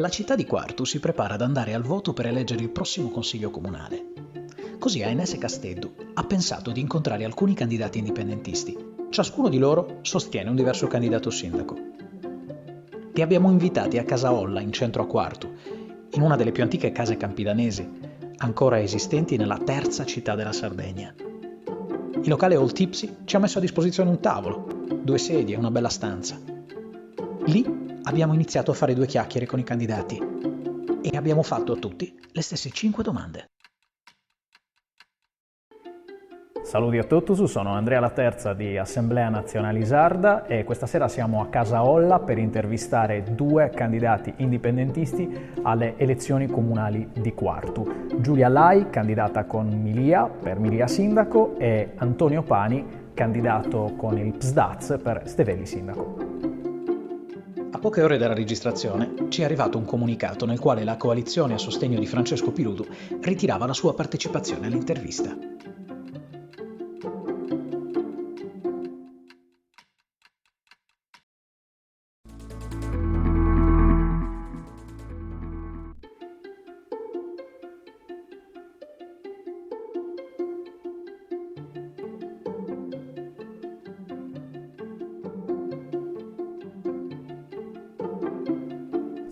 La città di Quartu si prepara ad andare al voto per eleggere il prossimo consiglio comunale. Così Aenese Casteddu ha pensato di incontrare alcuni candidati indipendentisti. Ciascuno di loro sostiene un diverso candidato sindaco. Li abbiamo invitati a Casa Olla, in centro a Quartu, in una delle più antiche case campidanesi, ancora esistenti nella terza città della Sardegna. Il locale Old Tipsy ci ha messo a disposizione un tavolo, 2 sedie e una bella stanza. Lì abbiamo iniziato a fare 2 chiacchiere con i candidati e abbiamo fatto a tutti le stesse 5 domande. Saluti a tutti, sono Andrea Laterza di Assemblea Nazionale Sarda e questa sera siamo a Casa Olla per intervistare 2 candidati indipendentisti alle elezioni comunali di Quartu. Giulia Lai, candidata con Milia per Milia Sindaco, e Antonio Pani, candidato con il PSDAZ per Stevelli Sindaco. A poche ore dalla registrazione ci è arrivato un comunicato nel quale la coalizione a sostegno di Francesco Piludu ritirava la sua partecipazione all'intervista.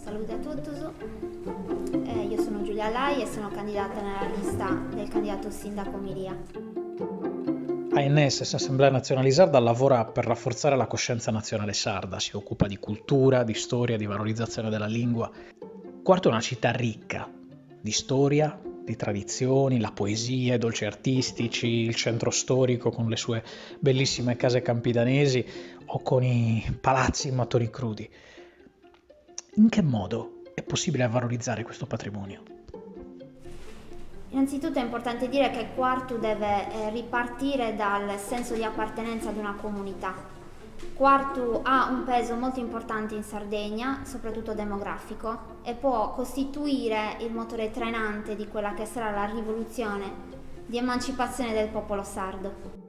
Salute a tutti, io sono Giulia Lai e sono candidata nella lista del candidato sindaco Milia. ANS, Assemblea Nazionale Sarda, lavora per rafforzare la coscienza nazionale sarda, si occupa di cultura, di storia, di valorizzazione della lingua. Quartu è una città ricca di storia, di tradizioni, la poesia, i dolci artistici, il centro storico con le sue bellissime case campidanesi o con i palazzi in mattoni crudi. In che modo è possibile valorizzare questo patrimonio? Innanzitutto è importante dire che Quartu deve ripartire dal senso di appartenenza ad una comunità. Quartu ha un peso molto importante in Sardegna, soprattutto demografico, e può costituire il motore trainante di quella che sarà la rivoluzione di emancipazione del popolo sardo.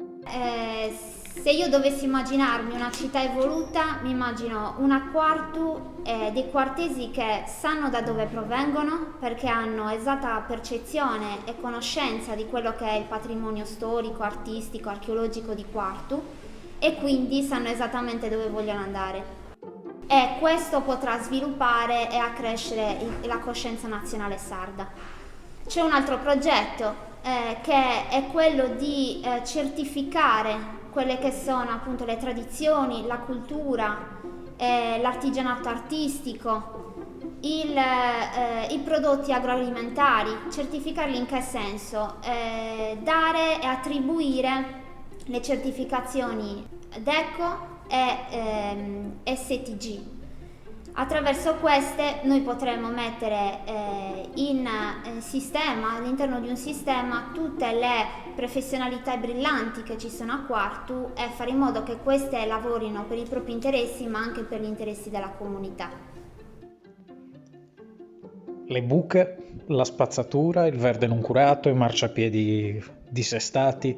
Se io dovessi immaginarmi una città evoluta, mi immagino una Quartu dei quartesi che sanno da dove provengono, perché hanno esatta percezione e conoscenza di quello che è il patrimonio storico, artistico, archeologico di Quartu, e quindi sanno esattamente dove vogliono andare. E questo potrà sviluppare e accrescere la coscienza nazionale sarda. C'è un altro progetto che è quello di certificare quelle che sono appunto le tradizioni, la cultura, l'artigianato artistico, i prodotti agroalimentari. Certificarli in che senso? Dare e attribuire le certificazioni DECO e STG. Attraverso queste noi potremo mettere in sistema, all'interno di un sistema, tutte le professionalità brillanti che ci sono a Quartu e fare in modo che queste lavorino per i propri interessi ma anche per gli interessi della comunità. Le buche, la spazzatura, il verde non curato, i marciapiedi dissestati,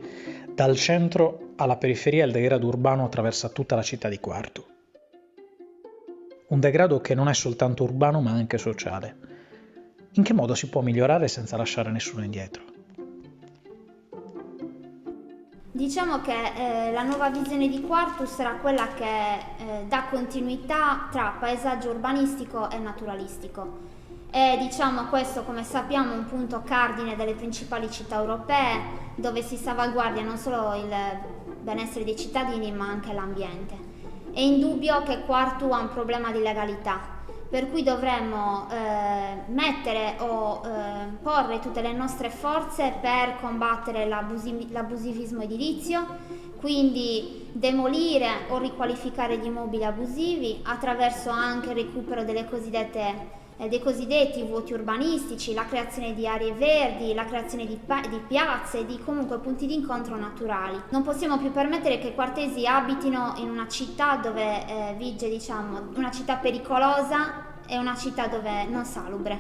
dal centro alla periferia il degrado urbano attraversa tutta la città di Quartu. Un degrado che non è soltanto urbano ma anche sociale. In che modo si può migliorare senza lasciare nessuno indietro? Diciamo che la nuova visione di Quartu sarà quella che dà continuità tra paesaggio urbanistico e naturalistico. E diciamo questo, come sappiamo, è un punto cardine delle principali città europee, dove si salvaguardia non solo il benessere dei cittadini ma anche l'ambiente. È indubbio che Quartu ha un problema di legalità, per cui dovremmo mettere o porre tutte le nostre forze per combattere l'abusivismo edilizio, quindi demolire o riqualificare gli immobili abusivi attraverso anche il recupero dei cosiddetti vuoti urbanistici, la creazione di aree verdi, la creazione di piazze, di comunque punti di incontro naturali. Non possiamo più permettere che i quartesi abitino in una città dove vige, una città pericolosa e una città dove non salubre.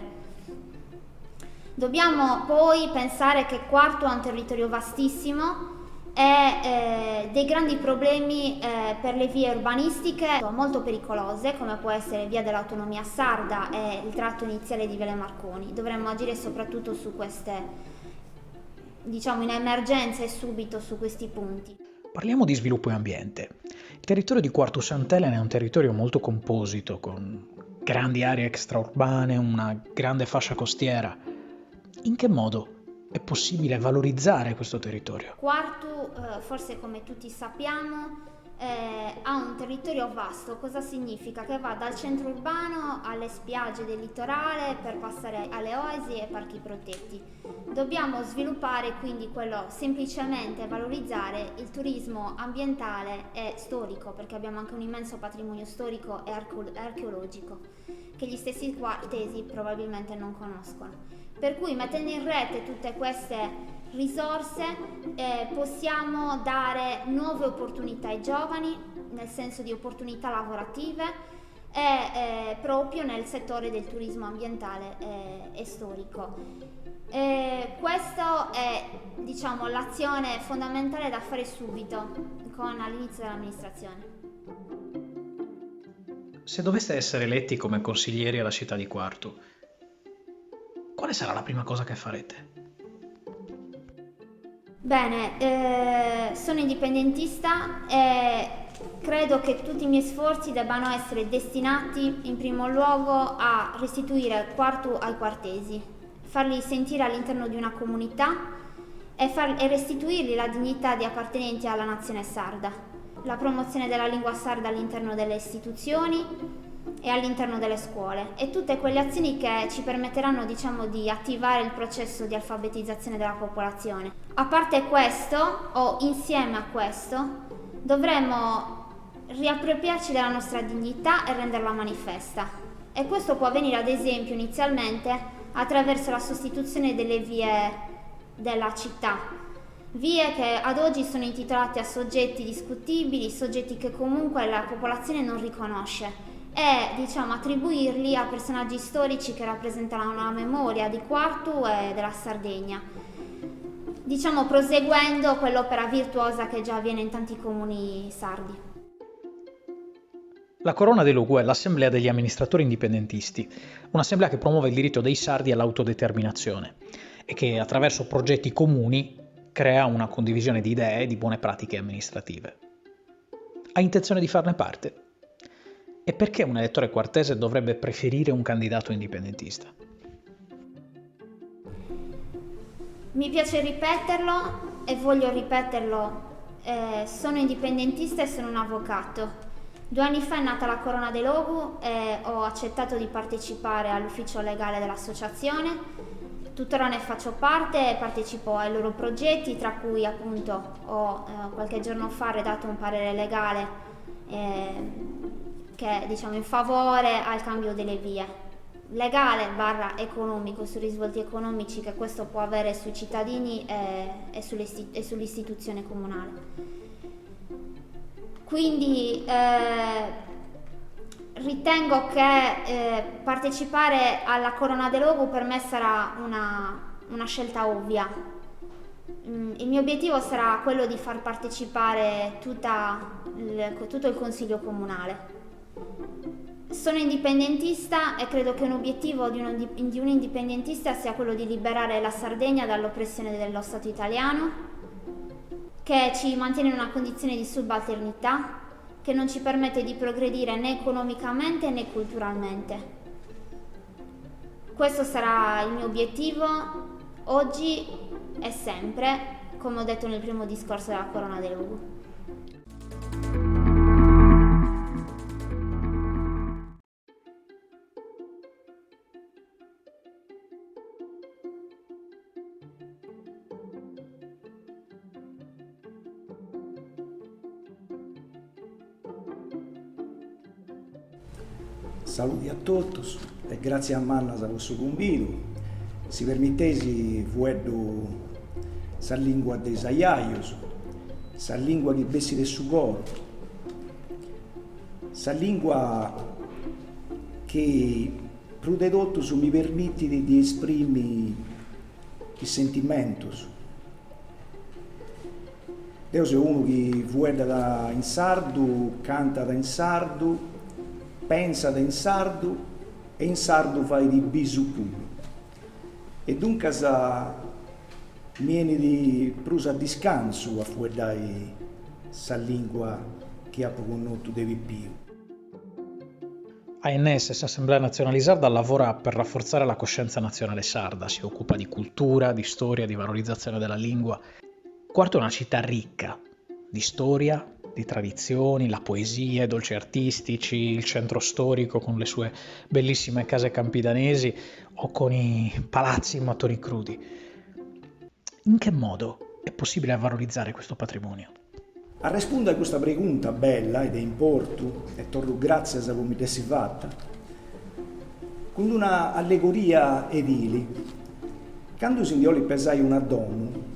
Dobbiamo poi pensare che Quartu ha un territorio vastissimo e dei grandi problemi per le vie urbanistiche molto pericolose, come può essere Via dell'Autonomia Sarda e il tratto iniziale di Viale Marconi. Dovremmo agire soprattutto su queste, diciamo, in emergenza e subito su questi punti. Parliamo di sviluppo e ambiente. Il territorio di Quartu Sant'Elena è un territorio molto composito, con grandi aree extraurbane, una grande fascia costiera. In che modo è possibile valorizzare questo territorio? Quartu, forse come tutti sappiamo, ha un territorio vasto. Cosa significa? Che va dal centro urbano alle spiagge del litorale per passare alle oasi e parchi protetti. Dobbiamo sviluppare quindi quello, semplicemente valorizzare il turismo ambientale e storico, perché abbiamo anche un immenso patrimonio storico e archeologico che gli stessi quartesi probabilmente non conoscono. Per cui, mettendo in rete tutte queste risorse, possiamo dare nuove opportunità ai giovani, nel senso di opportunità lavorative e proprio nel settore del turismo ambientale e storico. Questa è, diciamo, l'azione fondamentale da fare subito all'inizio dell'amministrazione. Se doveste essere eletti come consiglieri alla città di Quartu, quale sarà la prima cosa che farete? Bene, sono indipendentista e credo che tutti i miei sforzi debbano essere destinati in primo luogo a restituire Quartu ai quartesi, farli sentire all'interno di una comunità e restituirgli la dignità di appartenenti alla nazione sarda, la promozione della lingua sarda all'interno delle istituzioni e all'interno delle scuole e tutte quelle azioni che ci permetteranno, diciamo, di attivare il processo di alfabetizzazione della popolazione. A parte questo, o insieme a questo, dovremmo riappropriarci della nostra dignità e renderla manifesta. E questo può avvenire, ad esempio, inizialmente attraverso la sostituzione delle vie della città. Vie che ad oggi sono intitolate a soggetti discutibili, soggetti che comunque la popolazione non riconosce, e, diciamo, attribuirli a personaggi storici che rappresentano la memoria di Quartu e della Sardegna, diciamo proseguendo quell'opera virtuosa che già avviene in tanti comuni sardi. La Corona dei Lugu è l'Assemblea degli amministratori indipendentisti, un'assemblea che promuove il diritto dei sardi all'autodeterminazione e che attraverso progetti comuni crea una condivisione di idee e di buone pratiche amministrative. Ha intenzione di farne parte? E perché un elettore quartese dovrebbe preferire un candidato indipendentista? Mi piace ripeterlo e voglio ripeterlo, sono indipendentista e sono un avvocato. 2 anni fa è nata la Corona dei Lugu e ho accettato di partecipare all'ufficio legale dell'associazione. Tuttora ne faccio parte e partecipo ai loro progetti, tra cui appunto ho qualche giorno fa redatto un parere legale che è, diciamo, in favore al cambio delle vie, legale / economico, sui risvolti economici che questo può avere sui cittadini e sull'istituzione comunale. Quindi ritengo che partecipare alla Corona dei Lugu per me sarà una scelta ovvia. Il mio obiettivo sarà quello di far partecipare tutto il Consiglio Comunale. Sono indipendentista e credo che un obiettivo di un indipendentista sia quello di liberare la Sardegna dall'oppressione dello Stato italiano, che ci mantiene in una condizione di subalternità, che non ci permette di progredire né economicamente né culturalmente. Questo sarà il mio obiettivo oggi e sempre, come ho detto nel primo discorso della Corona dei Lugu. Saluti a tutti e grazie a Manna per questo convito. Si permettesi, vuedo sa lingua dei saiaios, sa lingua che bessi del sucoro, sa lingua che più di tutto mi permette di esprimere i sentimenti. Deus è uno che vuole in sardu, canta in sardu, pensa in sardu e in sardu fa di bisu puro. E dunque viene di prusa di scanso a fuori sa lingua che ha conosciuto devi più. ANS, Assemblea Nazionale Sarda, lavora per rafforzare la coscienza nazionale sarda, si occupa di cultura, di storia, di valorizzazione della lingua. Quarto è una città ricca di storia, di tradizioni, la poesia, i dolci artistici, il centro storico con le sue bellissime case campidanesi o con i palazzi in mattoni crudi. In che modo è possibile valorizzare questo patrimonio? A rispondere a questa pregunta bella ed è importo, e torno grazie a come mi dessi fatta, con una allegoria edili. Quando si indioli pesai una domo,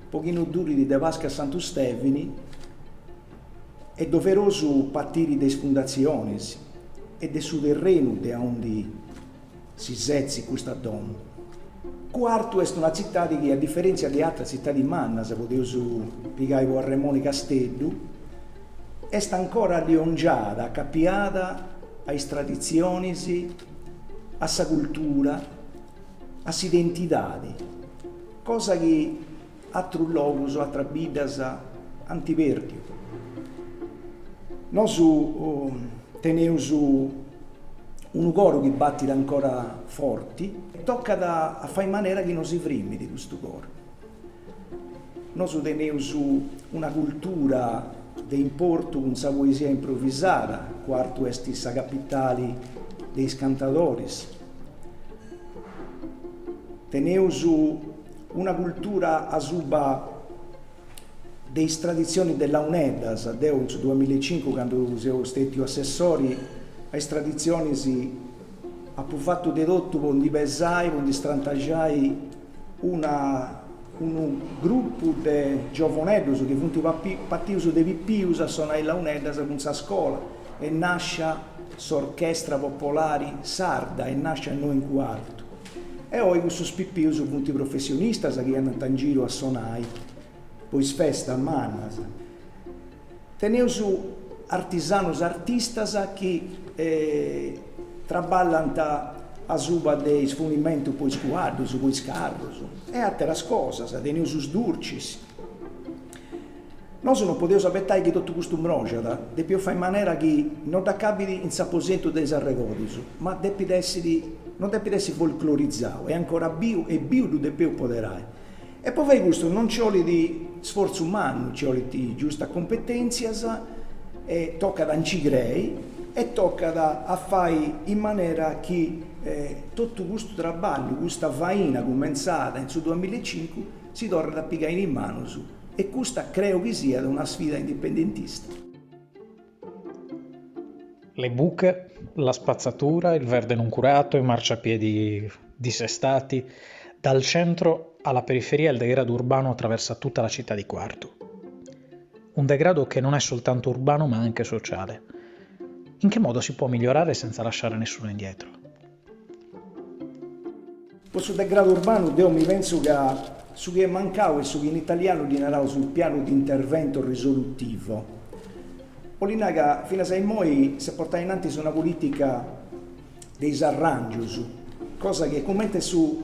pochino duri di Devasca a Santo Stefani, è doveroso partire delle fondazioni e del suo terreno da onde si sezzi questa domo. Quarto è una città che, a differenza di altre città di Manna, se potevo spiegare a Remoni Castello, è ancora riongiata, capiata alle tradizioni, a sa cultura, a sa identità, cosa che altri luoghi, altre vite, antivertio. Noi teniamo un coro che batte ancora forti e tocca a fare in maniera che non si frimi di questo coro. Noi teniamo una cultura di importo con sa poesia improvvisata, quarto è la capitale dei cantatori. Teniamo una cultura a suba delle tradizioni della UNEDAS, nel 2005 quando siamo stati assessori alle tradizioni ha fatto dedotto con di pesai, con di strantagiai un gruppo di giovanelli che funti partiti dei pippius a suonare la UNEDAS con sa scuola e nasce l'orchestra popolare sarda e nasce a noi in quarto. E oggi questi pippius sono funti professionisti che hanno in giro a suonare poi festa a Mannas. Teniamo artisanos artistas che traballano a suba dei sfunimenti poi squadros, poi scarros e altre cose, teniamo os durcis. Noi non possiamo aspettare che tutto questo mroggia, deve fare in maniera che non accabiti in saposetto dei arregodi, ma non deve essere folclorizzato, è ancora bio e bio deve poterare. E poi fai questo, non ci vuole di sforzo umano, ci vuole di giusta competenza, e tocca da incigrei e tocca a fare in maniera che tutto questo lavoro, questa faina cominciata nel 2005 si torna a piegare in mano su. E questa credo che sia una sfida indipendentista. Le buche, la spazzatura, il verde non curato, i marciapiedi dissestati, dal centro alla periferia il degrado urbano attraversa tutta la città di Quartu. Un degrado che non è soltanto urbano ma anche sociale. In che modo si può migliorare senza lasciare nessuno indietro? Questo degrado urbano io mi penso che su che è mancato e su che in italiano dinarà sul piano di intervento risolutivo. Olinaga fino a sei moi si porta in avanti su una politica dei arrangi, cosa che commenta su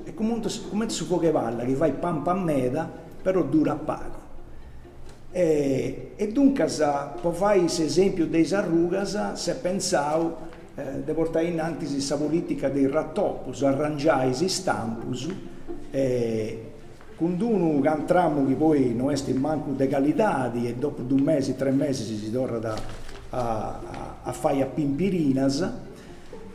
poche valle, che vai pam pam meda, però dura pago. E dunque, può fare l'esempio dei arrugas, se pensavo di portare in avanti questa politica dei rattopus, arrangiare i stampus, con uno che entriamo che poi non è in manco di qualità e dopo 2 mesi, 3 mesi si torna a fare a pimpirinas.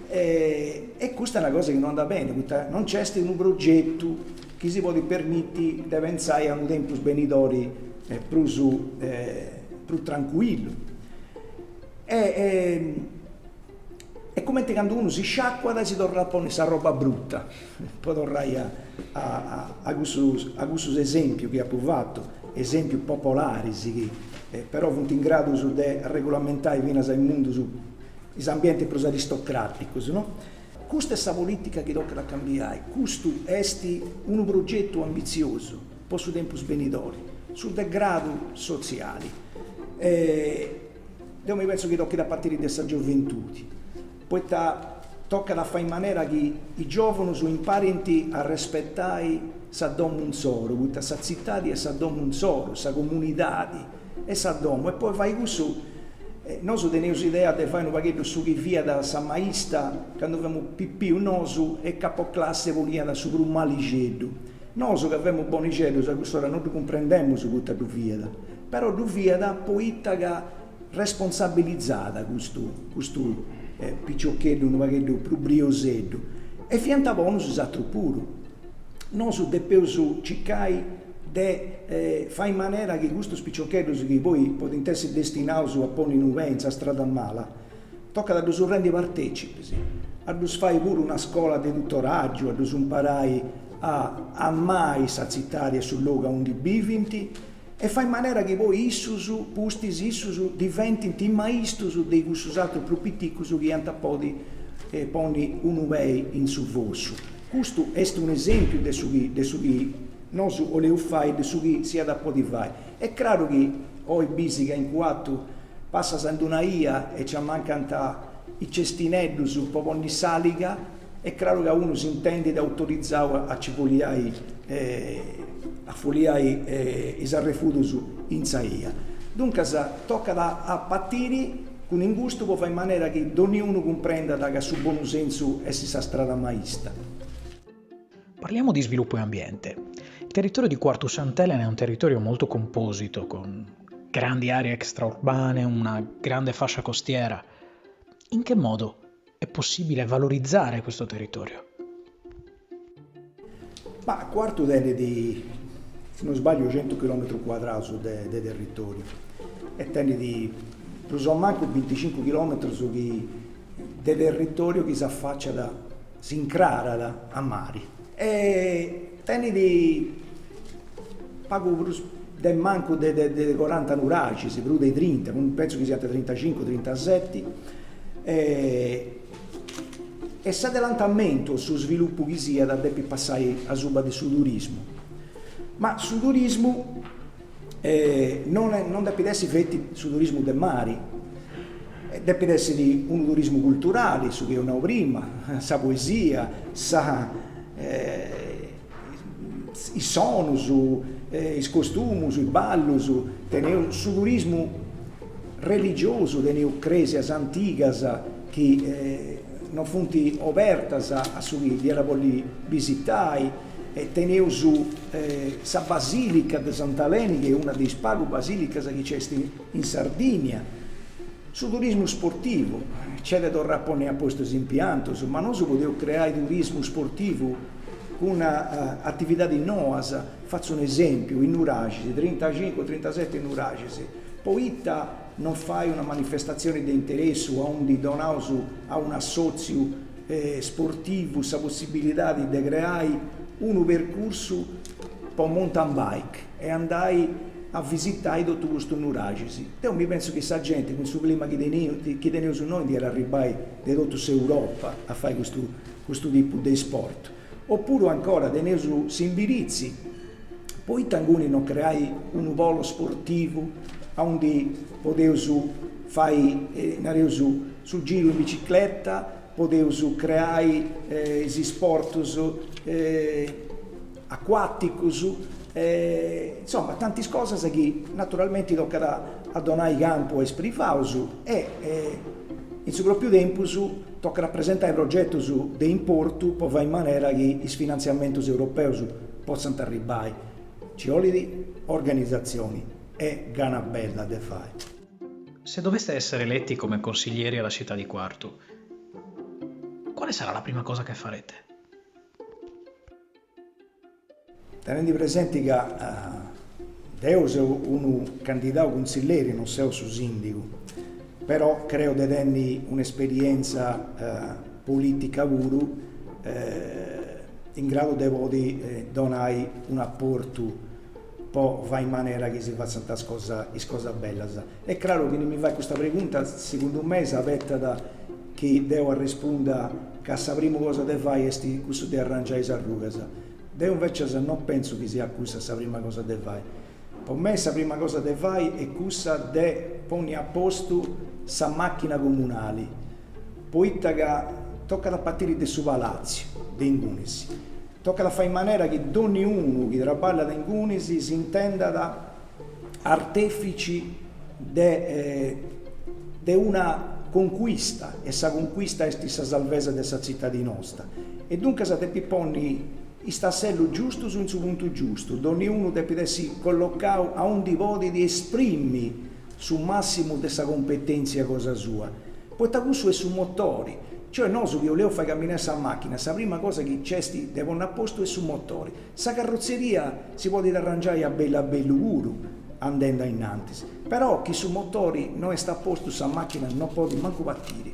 E questa è una cosa che non andrà bene, non c'è un progetto che si può permettere di pensare a un tempo svenidori più tranquillo. È come quando uno si sciacqua e si torna a porre questa roba brutta. Poi tornare a questo esempio che ha fatto, esempi popolari, che però sono in grado di regolamentare fino al mondo su gli ambienti aristocratici, no? Questa è la politica che tocca cambiare, questo è un progetto ambizioso, per su tempo svenidori. sul degrado sociale. Io mi penso che tocchi da partire dessa gioventù, poi tocca da fare in maniera che i giovani imparino a rispettare sa domo un solo, questa città e sa domo un solo, sa comunità e sa domo, e poi fai questo. Noi teniamo l'idea di fare un pachetto su chi via da San Maista, quando avevamo pipì un noso e capoclasse volia da su un malicetto. Noi che avevamo bonicello, a quest'ora non comprendiamo su tutta la via, però la via poi responsabilizzata questo piccioccheddo, un pachetto più briosetto, e fianta buono su satro puro. Noi dobbiamo cercare di fare in maniera che questo spiccioccheddo che poi potete essere destinato a porre in uvenza, a strada mala, tocca da due rendi partecipi, a due fare pure una scuola di tutoraggio, a due imparare a amare questa città sul luogo onde vivinti, e fa in maniera che poi issusu, pustis issusu, diventino i maestri di questo altro più piccolo che hanno poi poni un uvei in su vosso. Questo è un esempio di su chi non su oleu fai, di su chi sia da podi fare. È chiaro che ho i bisi che in quattro passa Sandunaia e ci mancano i cestinelli su popon di saliga, è chiaro che uno si intende da autorizzare a ci foliai a foliai isarrefudos in saia. Dunque tocca a partire con un gusto per fare in maniera che ognuno comprenda che su buon senso è questa strada maista. Parliamo di sviluppo e ambiente. Il territorio di Quartu Sant'Elena è un territorio molto composito, con grandi aree extraurbane, una grande fascia costiera. In che modo è possibile valorizzare questo territorio? Ma Quartu tiene di, se non sbaglio, 100 km quadrati di territorio e tiene di più o meno 25 km di territorio che si affaccia si incrara a mari. E tiene di pago del manco dei 40 nuraci, si più dei 30, penso che siate 35, 37. E se adelantamento sul sviluppo che sia da deve passare a suba del turismo. Ma sul turismo non deve essere fatto sul turismo del mare, deve essere un turismo culturale, su che io non prima, sa poesia, sa i soni, i costumi, i balli, sul turismo religioso, teneu cresias antigas che non funti apertas a su che era volli visitare, e teneu su sa basilica di Sant'Elena, che è una dei spago basilicas che c'è in Sardegna. Sul turismo sportivo c'è da tornare a posto impianti, ma non si poteva creare turismo sportivo con un'attività di NOAS. Faccio un esempio: in Nuragisi, 35-37 Nuragisi, poi non fai una manifestazione di interesse o un di donausu a un assozio sportivo, la possibilità di creare un percorso per mountain bike e andai a visitare tutto questo Nuragisi. Io mi penso che questa gente con il clima che teniamo su noi di arrivare da tutta l'Europa a fare questo tipo di sport. Oppure ancora teniamo su Simbirizzi, poi tanguni non creai un volo sportivo onde potevo fare sul giro in bicicletta, potevo creare gli sport acquatici, insomma tante cose che naturalmente tocca a donare campo a esprivare e in su proprio tempo tocca rappresentare il progetto di importo per fare in maniera che i finanziamenti europei possano arrivare. Ci vuole di organizzazioni. È gana bella da fare. Se doveste essere eletti come consiglieri alla città di Quartu, quale sarà la prima cosa che farete? Tenendo presente che io sono un candidato consigliere, non sono su sindaco, però credo di avere un'esperienza politica pura in grado di donare un apporto. Poi va in maniera che si faccia tante cose belle. È chiaro che non mi fa questa pregunta, secondo me, aperta che devo rispondere che la prima cosa che fai è questo di arrangiare le arrughe. Io invece non penso che sia questa la prima cosa che fai. Per me la prima cosa che fai è questa de poni a posto sa macchina comunale, poi tocca da partire da su palazzo, dei Ingunesi. Tocca da fare in maniera che ognuno che lavora da Ingunesi si intenda da artefici di una conquista, e questa conquista è la salvezza della città di nostra. E dunque si deve porre il tassello giusto sul suo punto giusto, ognuno deve essere collocato a un livello di esprimere sul massimo della competenza cosa sua. Poi questo è sul motore, cioè noi che volevo fare camminare questa macchina, la prima cosa che cesti devono a posto è sul motore. Questa carrozzeria si può arrangiare a bello puro andando innanti, però chi su motori non sta a posto questa macchina non può manco partire.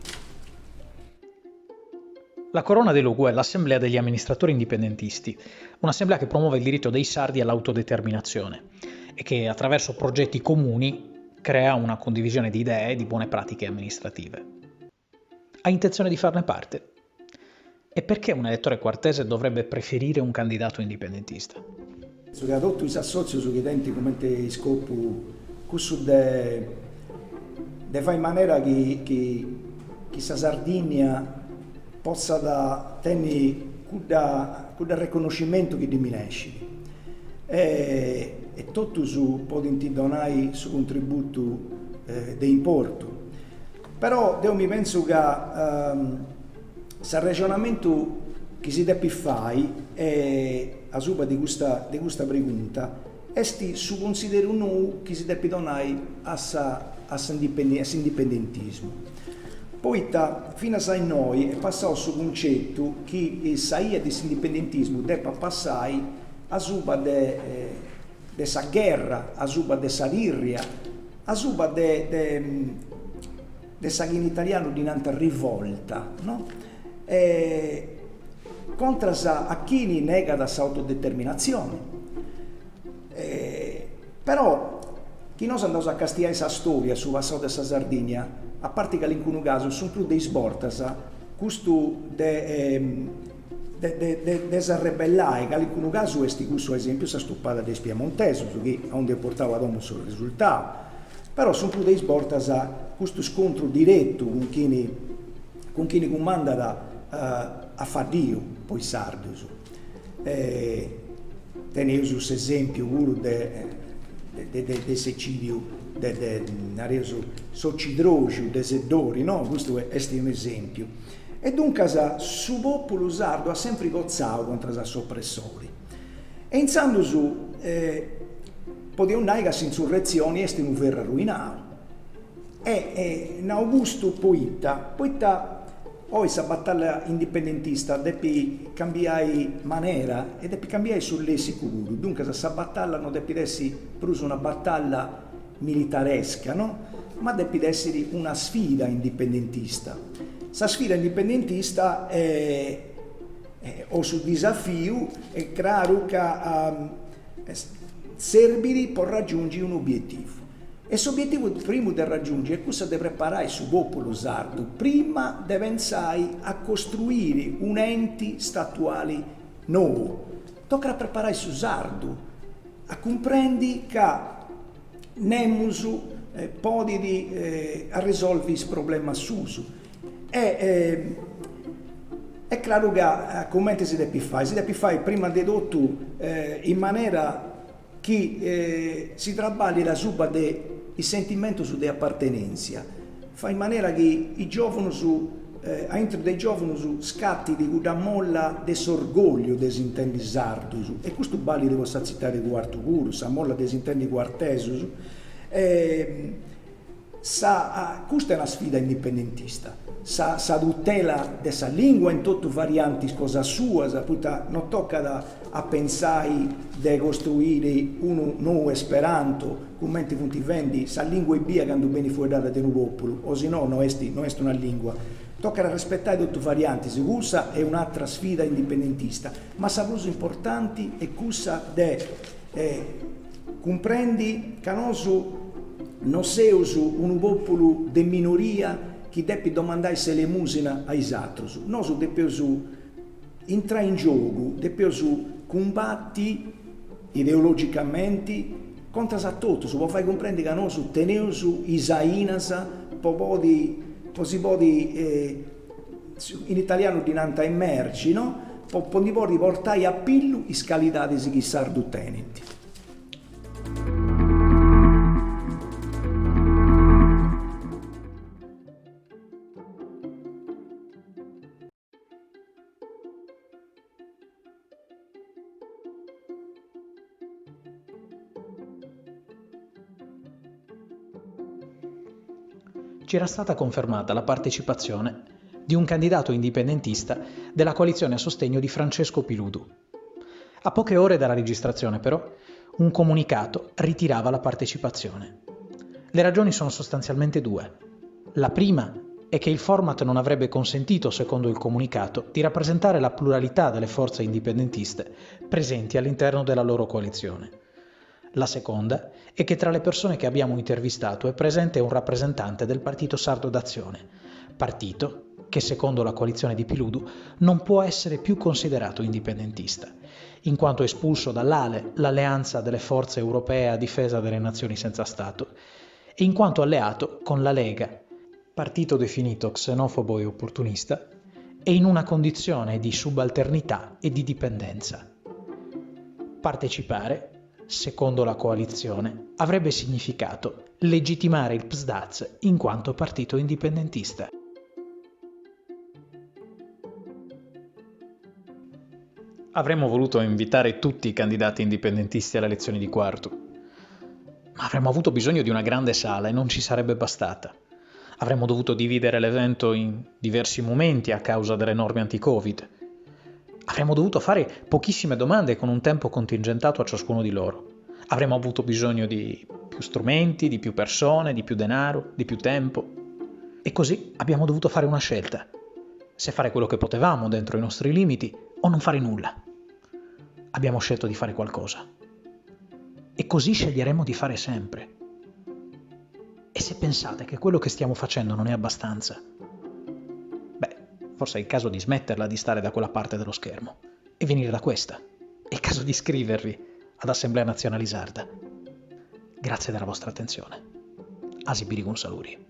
La Corona dei Lugu è l'assemblea degli amministratori indipendentisti, un'assemblea che promuove il diritto dei sardi all'autodeterminazione e che attraverso progetti comuni crea una condivisione di idee e di buone pratiche amministrative. Ha intenzione di farne parte? E perché un elettore quartese dovrebbe preferire un candidato indipendentista? Soprattutto i associati su denti come te scopo questo de fare in maniera che questa Sardegna possa tenere quel riconoscimento che diminuisce e tutto su può donare su contributo di importo. Però io mi penso che il ragionamento che si deve fare a suba di questa pregunta è su considero uno che si deve donare all'indipendentismo. Poi fino a noi è passato sul concetto che il saia dell'indipendentismo debba passare a suba dessa guerra, a suba dessa rirria, a suba dessa che in italiano dinanzi a rivolta, no? Contro a chi nega la sua autodeterminazione. Però chi non andato a castigare questa storia sul passato della Sardegna, a parte che in alcuni casi sono più dei sbortas, questo ribellare, che in alcuni casi questo esempio si è stuppata dei Piemontesi, che a onde portava ad un solo risultato. Però sono più dei sbortas questo scontro diretto con chi comanda a far Dio, poi sardo. Tenevo l'esempio pure del seccidio Socidrogio, dei Seddori, no? Questo è un esempio. E dunque su popolo sardo ha sempre gozzato contro i soppressori. E insando su poteva dire che l'insurrezione è un verra ruinato. E in Augusto Poitta poi questa battaglia indipendentista deve cambiare maniera e deve cambiare sulle sicuro. Dunque questa battaglia non deve essere più una battaglia militaresca, no? Ma deve essere una sfida indipendentista. Questa sfida indipendentista o sul disafio è chiaro che servirà per raggiungere un obiettivo. E l'obiettivo primo da raggiungere è questo di preparare il popolo sardo prima di pensare a costruire un ente statuale nuovo. Tocca preparare il sardo a comprendere che nemus può a risolvere il problema suo. È chiaro che come si deve fare? Si deve fare prima di tutto in maniera che si traballi la suba il sentimento di appartenenza, fa in maniera che i giovani entro dei giovani scatti di una molla dell'orgoglio desintendi sardo, e questo balli di questa città di quarto puro, sa molla desintendi quarteso, questa è una sfida indipendentista, sa tutela della lingua in tutte varianti cosa sua, non tocca a pensare di costruire un nuovo esperanto, come ti vendi, sa lingua e via quando vieni fuori da un popolo, o se no non è una lingua. Tocca rispettare tutte le varianti, se questa è un'altra sfida indipendentista, ma la cosa importante è questa di comprendi che non siamo un popolo di minoria che deve domandare se le musina ai altri. Noi dobbiamo entrare in gioco, dobbiamo combattere ideologicamente conta a tutto, si può fare comprendere che noi su teneu su Isainas, si può in italiano dinanta ai merci, no? Poi portare a pillu i scalitati si chissardu tenenti. Ci era stata confermata la partecipazione di un candidato indipendentista della coalizione a sostegno di Francesco Piludu. A poche ore dalla registrazione, però, un comunicato ritirava la partecipazione. Le ragioni sono sostanzialmente due. La prima è che il format non avrebbe consentito, secondo il comunicato, di rappresentare la pluralità delle forze indipendentiste presenti all'interno della loro coalizione. La seconda è che tra le persone che abbiamo intervistato è presente un rappresentante del Partito Sardo d'Azione, partito che secondo la coalizione di Piludu non può essere più considerato indipendentista, in quanto espulso dall'ALE, l'Alleanza delle Forze Europee a difesa delle Nazioni senza Stato, e in quanto alleato con la Lega, partito definito xenofobo e opportunista, e in una condizione di subalternità e di dipendenza. Partecipare, secondo la coalizione, avrebbe significato legittimare il PSDAZ in quanto partito indipendentista. Avremmo voluto invitare tutti i candidati indipendentisti alle elezioni di quarto, ma avremmo avuto bisogno di una grande sala e non ci sarebbe bastata. Avremmo dovuto dividere l'evento in diversi momenti a causa delle norme anti-Covid. Avremmo dovuto fare pochissime domande con un tempo contingentato a ciascuno di loro. Avremmo avuto bisogno di più strumenti, di più persone, di più denaro, di più tempo. E così abbiamo dovuto fare una scelta. Se fare quello che potevamo dentro i nostri limiti o non fare nulla. Abbiamo scelto di fare qualcosa. E così sceglieremo di fare sempre. E se pensate che quello che stiamo facendo non è abbastanza, forse è il caso di smetterla di stare da quella parte dello schermo e venire da questa. È il caso di iscrivervi ad Assemblea Nazionale Sarda. Grazie della vostra attenzione. Asi Birigun Saluri.